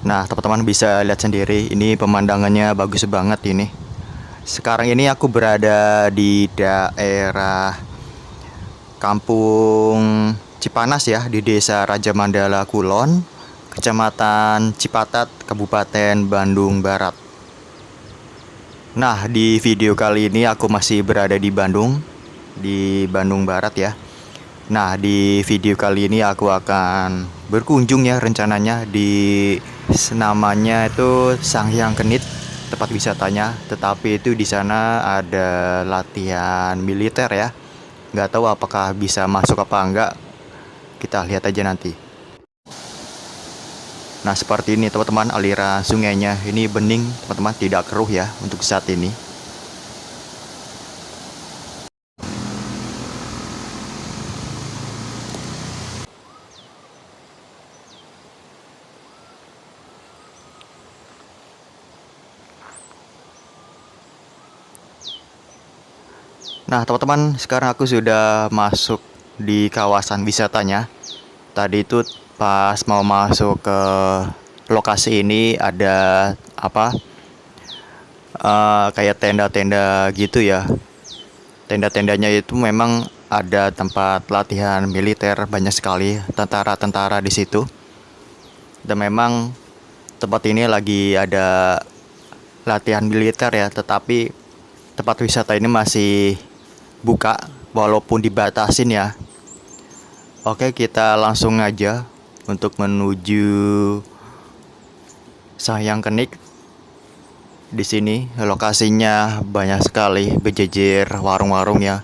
Nah, teman-teman bisa lihat sendiri, ini pemandangannya bagus banget ini. Sekarang ini aku berada di daerah Kampung Cipanas ya, di Desa Raja Mandala Kulon, Kecamatan Cipatat, Kabupaten Bandung Barat. Nah, di video kali ini aku masih berada di Bandung Barat ya. Nah, di video kali ini aku akan berkunjung ya rencananya di namanya itu Sanghyang Kenit, tempat wisatanya. Tetapi itu di sana ada latihan militer ya. Nggak tahu apakah bisa masuk apa enggak. Kita lihat aja nanti. Nah, seperti ini teman-teman aliran sungainya. Ini bening teman-teman, tidak keruh ya untuk saat ini. Nah, teman-teman, sekarang aku sudah masuk di kawasan wisatanya. Tadi itu pas mau masuk ke lokasi ini ada apa? Kayak tenda-tenda gitu ya. Tenda-tendanya itu memang ada tempat latihan militer, banyak sekali tentara-tentara di situ. Dan memang tempat ini lagi ada latihan militer ya, tetapi tempat wisata ini masih buka walaupun dibatasin ya. Oke, kita langsung aja untuk menuju Sanghyang Kenit. Di sini lokasinya banyak sekali berjejer warung-warung ya.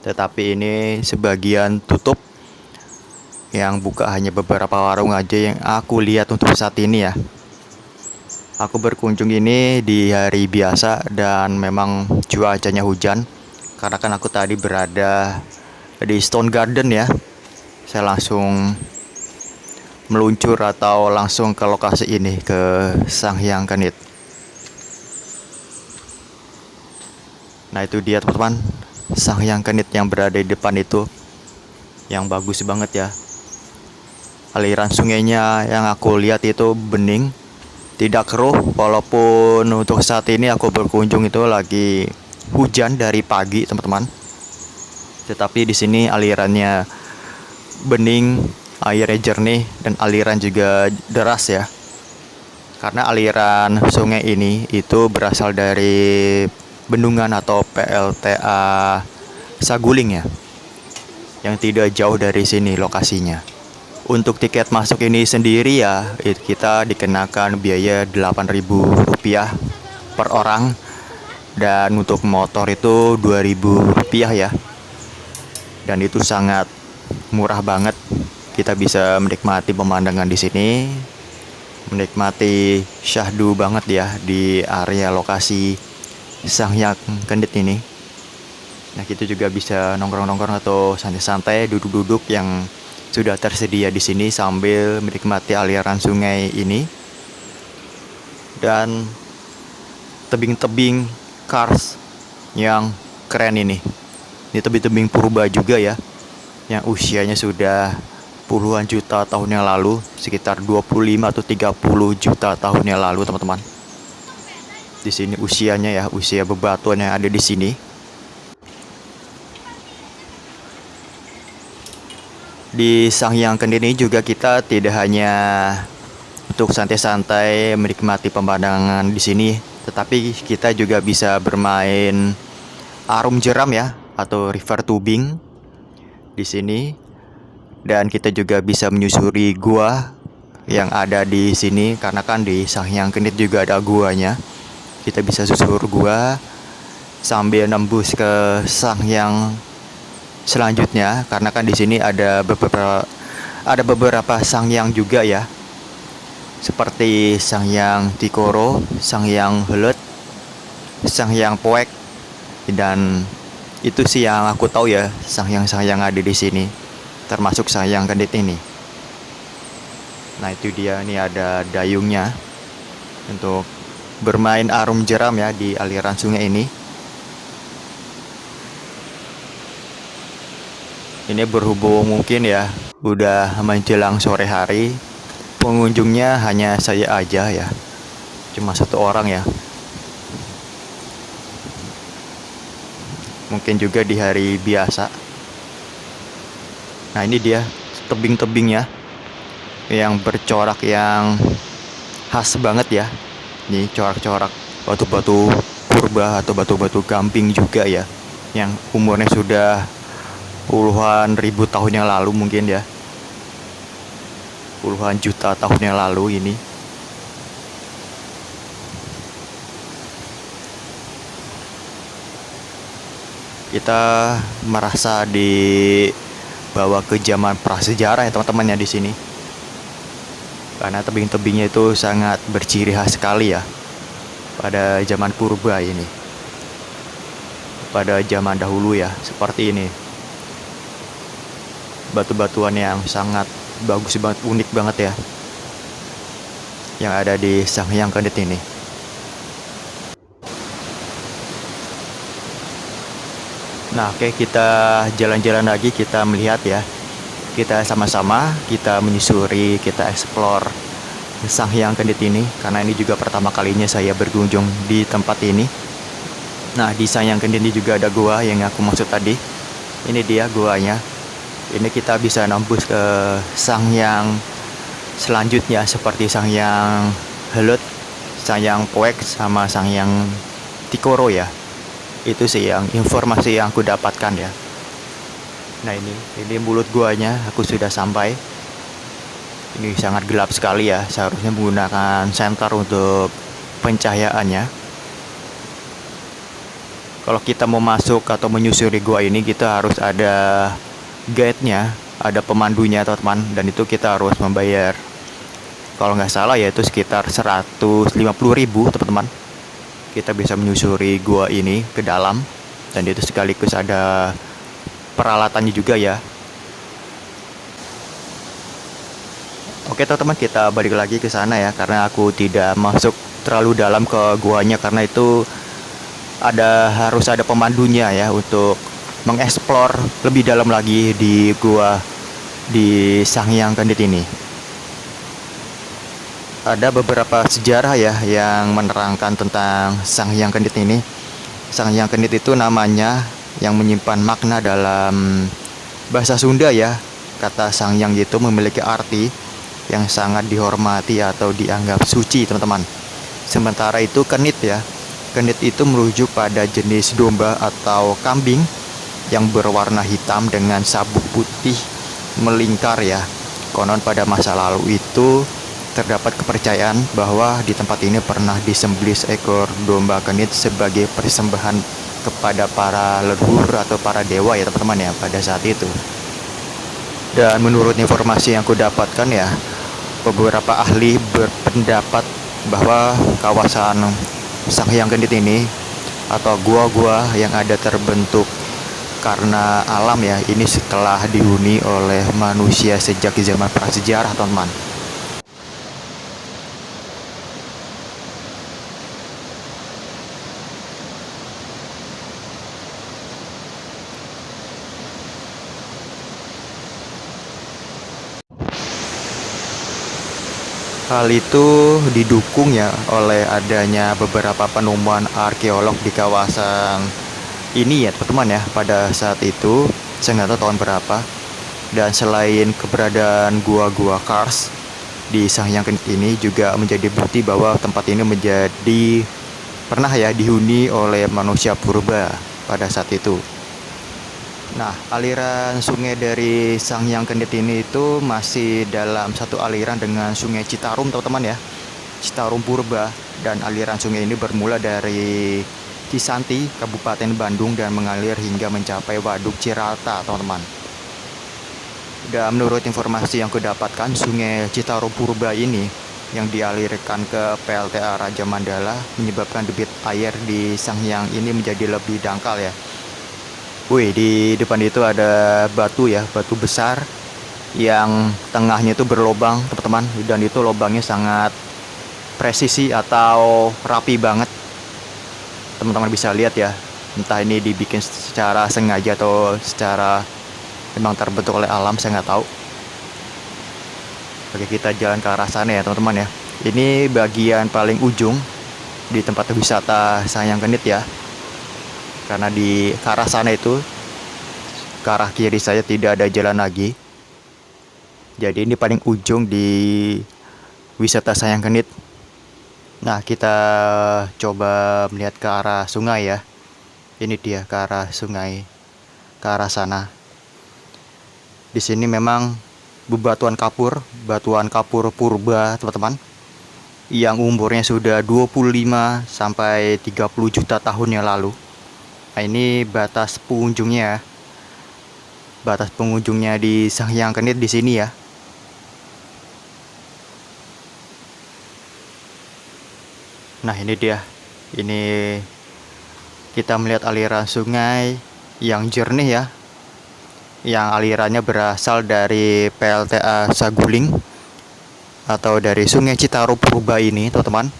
Tetapi ini sebagian tutup. Yang buka hanya beberapa warung aja yang aku lihat untuk saat ini ya. Aku berkunjung ini di hari biasa dan memang cuacanya hujan. Karena kan aku tadi berada di Stone Garden ya. Saya langsung meluncur atau langsung ke lokasi ini, ke Sanghyang Kenit. Nah, itu dia teman-teman, Sanghyang Kenit yang berada di depan itu. Yang bagus banget ya. Aliran sungainya yang aku lihat itu bening, tidak keruh, walaupun untuk saat ini aku berkunjung itu lagi hujan dari pagi teman-teman. Tetapi di sini alirannya bening, airnya jernih dan aliran juga deras ya. Karena aliran sungai ini itu berasal dari bendungan atau PLTA Saguling ya. Yang tidak jauh dari sini lokasinya. Untuk tiket masuk ini sendiri ya, kita dikenakan biaya Rp8.000 per orang. Dan untuk motor itu Rp2.000 ya. Dan itu sangat murah banget. Kita bisa menikmati pemandangan di sini, menikmati syahdu banget ya di area lokasi Sanghyang Kenit ini. Nah, kita juga bisa nongkrong-nongkrong atau santai-santai, duduk-duduk yang sudah tersedia di sini sambil menikmati aliran sungai ini. Dan tebing-tebing kars yang keren ini. Ini tebing-tebing purba juga ya, yang usianya sudah puluhan juta tahun yang lalu, sekitar 25 atau 30 juta tahun yang lalu teman-teman. Di sini usianya ya, usia bebatuan yang ada di sini. Di Sanghyang Kenit ini juga kita tidak hanya untuk santai-santai menikmati pemandangan di sini, tetapi kita juga bisa bermain arum jeram ya, atau river tubing di sini. Dan kita juga bisa menyusuri gua yang ada di sini, karena kan di Sanghyang Kenit juga ada guanya. Kita bisa susur gua sambil nembus ke Sanghyang selanjutnya, karena kan di sini ada beberapa Sanghyang juga ya. Seperti Sanghyang Tikoro, Sanghyang Helet, Sang Hyang Poek, dan itu sih yang aku tahu ya, sang yang ada di sini, termasuk Sang Hyang Kendit ini. Nah itu dia, nih ada dayungnya untuk bermain arum jeram ya di aliran sungai ini. Ini berhubung mungkin ya udah menjelang sore hari, pengunjungnya hanya saya aja ya, cuma satu orang ya. Mungkin juga di hari biasa. Nah ini dia tebing-tebingnya yang bercorak, yang khas banget ya. Ini corak-corak batu-batu purba atau batu-batu gamping juga ya, yang umurnya sudah puluhan ribu tahun yang lalu mungkin ya, puluhan juta tahun yang lalu ini. Kita merasa dibawa ke zaman prasejarah ya teman-teman ya di sini, karena tebing-tebingnya itu sangat berciri khas sekali ya pada zaman purba ini, pada zaman dahulu ya, seperti ini. Batu-batuan yang sangat bagus banget, unik banget ya, yang ada di Sang Hyang Kendit ini. Nah oke, kita jalan-jalan lagi, kita melihat ya, kita sama-sama kita menyusuri, kita explore Sang Hyang Kendit ini, karena ini juga pertama kalinya saya berkunjung di tempat ini. Nah di Sang Hyang Kendit ini juga ada gua yang aku maksud tadi. Ini dia guanya. Ini kita bisa nembus ke Sang Hyang selanjutnya, seperti Sang Hyang Helut, Sang Hyang Poek, sama Sang Hyang Tikoro ya. Itu sih yang informasi yang aku dapatkan ya. Nah ini mulut guanya, aku sudah sampai. Ini sangat gelap sekali ya, seharusnya menggunakan senter untuk pencahayaannya. Kalau kita mau masuk atau menyusuri gua ini, kita harus ada guide-nya, ada pemandunya teman-teman, dan itu kita harus membayar, kalau nggak salah ya itu sekitar 150.000 teman-teman. Kita bisa menyusuri gua ini ke dalam, dan itu sekaligus ada peralatannya juga ya. Oke teman-teman, kita balik lagi ke sana ya, karena aku tidak masuk terlalu dalam ke guanya, karena itu harus ada pemandunya ya untuk mengeksplor lebih dalam lagi di gua di Sang Hyang Kendit ini. Ada beberapa sejarah ya yang menerangkan tentang Sang Hyang Kendit ini. Sang Hyang Kendit itu namanya yang menyimpan makna dalam bahasa Sunda ya. Kata Sang Hyang itu memiliki arti yang sangat dihormati atau dianggap suci teman-teman. Sementara itu Kendit ya, Kendit itu merujuk pada jenis domba atau kambing yang berwarna hitam dengan sabuk putih melingkar ya. Konon pada masa lalu itu terdapat kepercayaan bahwa di tempat ini pernah disembelih seekor domba kendit sebagai persembahan kepada para leluhur atau para dewa ya teman-teman ya pada saat itu. Dan menurut informasi yang aku dapatkan ya, beberapa ahli berpendapat bahwa kawasan Sang Hyang Kendit ini atau gua-gua yang ada terbentuk karena alam ya, ini setelah dihuni oleh manusia sejak zaman prasejarah teman-teman. Hal itu didukung ya oleh adanya beberapa penemuan arkeolog di kawasan ini ya teman-teman ya pada saat itu. Saya nggak tahu tahun berapa. Dan selain keberadaan gua-gua Kars di Sang Hyang Kendit ini juga menjadi bukti bahwa tempat ini pernah ya dihuni oleh manusia purba pada saat itu. Nah, aliran sungai dari Sang Hyang Kendit ini itu masih dalam satu aliran dengan Sungai Citarum teman-teman ya, Citarum Purba. Dan aliran sungai ini bermula dari Cisanti, Kabupaten Bandung, dan mengalir hingga mencapai Waduk Cirata teman-teman. Dan menurut informasi yang kudapatkan, Sungai Citarum Purba ini yang dialirkan ke PLTA Raja Mandala menyebabkan debit air di Sanghyang ini menjadi lebih dangkal ya. Wih, di depan itu ada batu ya, batu besar yang tengahnya itu berlobang teman-teman, dan itu lobangnya sangat presisi atau rapi banget. Teman-teman bisa lihat ya, entah ini dibikin secara sengaja atau secara memang terbentuk oleh alam, saya nggak tahu. Oke, kita jalan ke arah sana ya teman-teman ya. Ini bagian paling ujung di tempat wisata Sanghyang Kenit ya. Karena di ke arah sana itu, ke arah kiri saya tidak ada jalan lagi. Jadi ini paling ujung di wisata Sanghyang Kenit. Nah, kita coba melihat ke arah sungai ya. Ini dia ke arah sungai, ke arah sana. Di sini memang bebatuan kapur purba teman-teman, yang umurnya sudah 25 sampai 30 juta tahun yang lalu. Nah, ini batas pengunjungnya. Batas pengunjungnya di Sanghyang Kenit di sini ya. Nah, ini dia. Ini kita melihat aliran sungai yang jernih ya, yang alirannya berasal dari PLTA Saguling atau dari Sungai Citarum Purba ini teman-teman.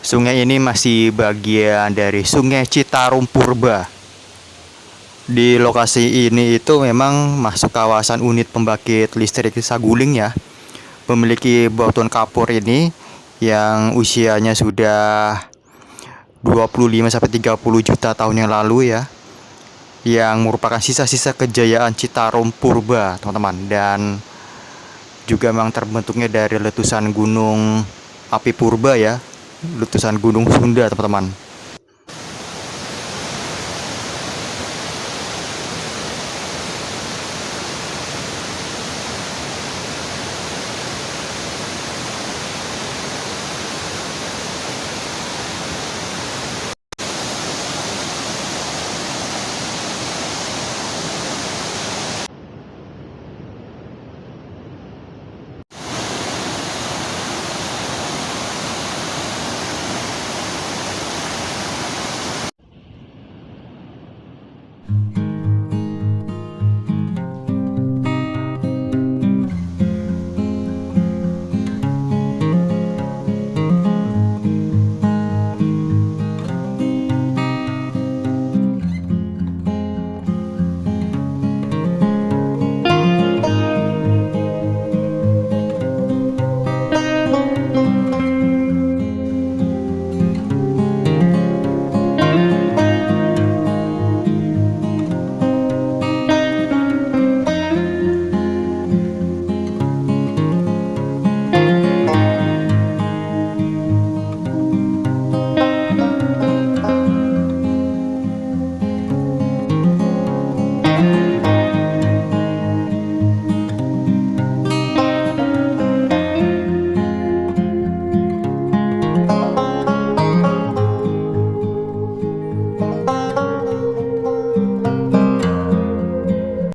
Sungai ini masih bagian dari Sungai Citarum Purba. Di lokasi ini itu memang masuk kawasan unit pembangkit listrik Saguling ya. Memiliki batuan kapur ini yang usianya sudah 25 sampai 30 juta tahun yang lalu ya, yang merupakan sisa-sisa kejayaan Citarum Purba teman-teman, dan juga memang terbentuknya dari letusan gunung api purba ya, letusan gunung Sunda teman-teman.